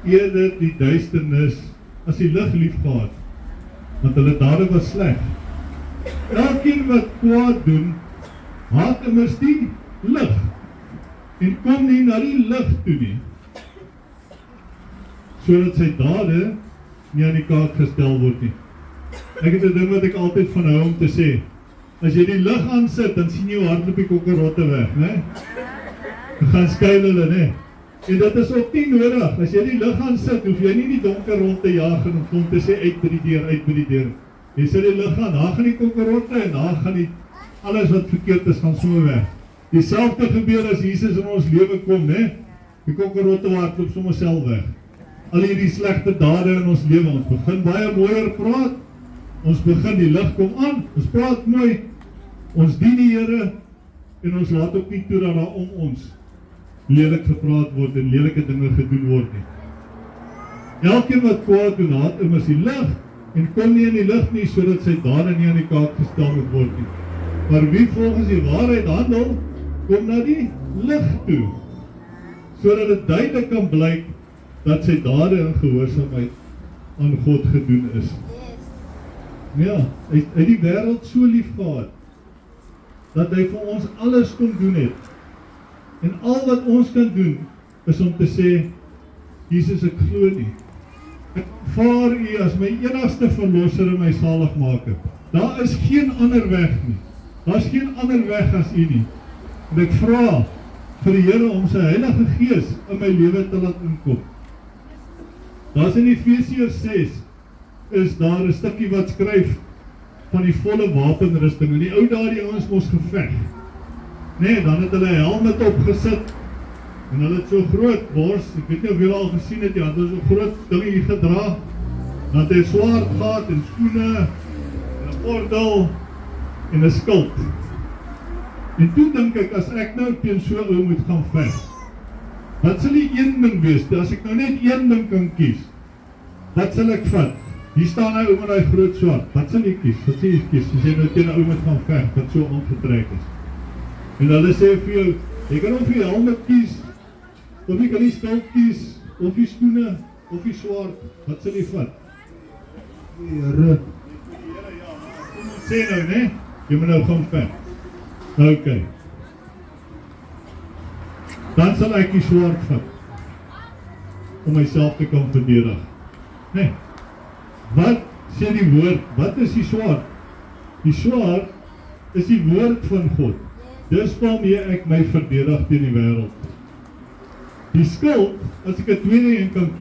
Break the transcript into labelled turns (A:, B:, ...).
A: eerder die duisternis as die lig lief gehad, want hulle dade was sleg. Elkeen wat kwaad doen, haat immers die lig, en kom nie na die lig toe nie, sodat sy dade nie aan die kaak gestel word nie. Ek het 'n ding wat ek altyd van hou om te sê, as jy die lig aansit, dan sien jy hoe hardloop die kokkerotte weg, né? Dan gaan skuil hulle, né? En dit is ook nie nodig, as jy die lig aansit, hoef jy nie die donker rond te jaag en om te sê, uit by die deur, uit by die deur. Jy sit die lig aan, daar gaan die kokkerotte en daar gaan die, alles wat verkeerd is, gaan sommer weg. Dieselfde gebeur as Jesus in ons lewe kom, né? Die kokkerotte hardloop sommer self weg. Al hierdie slegte dade in ons lewe, ons begin baie mooier praat, ons begin die lig kom aan, ons praat mooi, ons dien die Here, en ons laat ook nie toe dat daar om ons lelik gepraat word en lelike dinge gedoen word nie. Elkeen wat kwaad doen, haat immers die lig, en kom nie in die lig nie, sodat sy dade nie aan die kaak gestel moet word nie. Maar wie volgens die waarheid handel, kom na die lig toe, sodat dit duidelik kan blyk, dat sy dade in gehoorsaamheid aan God gedoen is. Ja, hy het die wêreld so lief gehad, dat hy vir ons alles kon doen het. En al wat ons kan doen, is om te sê, Jesus, ek glo nie. Ek vaar U as my enigste verlosser en my saligmaker. Daar is geen ander weg nie. Daar is geen ander weg as U nie. En ek vra vir die Here om sy Heilige Gees in my lewe te laat inkom. Daar is in Efesiërs 6, is daar 'n stukkie wat skryf van die volle wapenrusting. In die ou dae die ouens mos geveg. Nee, dan het hulle 'n helmet opgesit en hulle het so groot bors, ek weet nie of julle al gesien het, hulle het so groot dingie gedra, dan het hy swaard gehad en skoene, en 'n gordel en 'n skild. En toe dink ek, as ek nou teen so ou moet gaan veg, wat sal die een ding wees? As ek nou net een ding kan kies, wat sal ek vat? Hier staan hy ou met die groot swaard, wat sal jy kies? Wat sal jy kies, as jy nou teen 'n ou moet gaan veg, wat so aangetrek is? En hulle sê vir jou, jy kan of jy helmet kies, of jy kan die skild kies, of jy skoene, of jy swaard, wat sal jy vat? Die Here, ja, kom ons sê nou, né? Jy moet nou gaan veg. Ok. Dan sal ek die swaard vat, om myself te kan verdedig. Nee, wat sê die woord, wat is die swaard? Die swaard is die woord van God. Dis waarmee ek my verdedig teen die wêreld. Die skild, as ek 'n tweede een kan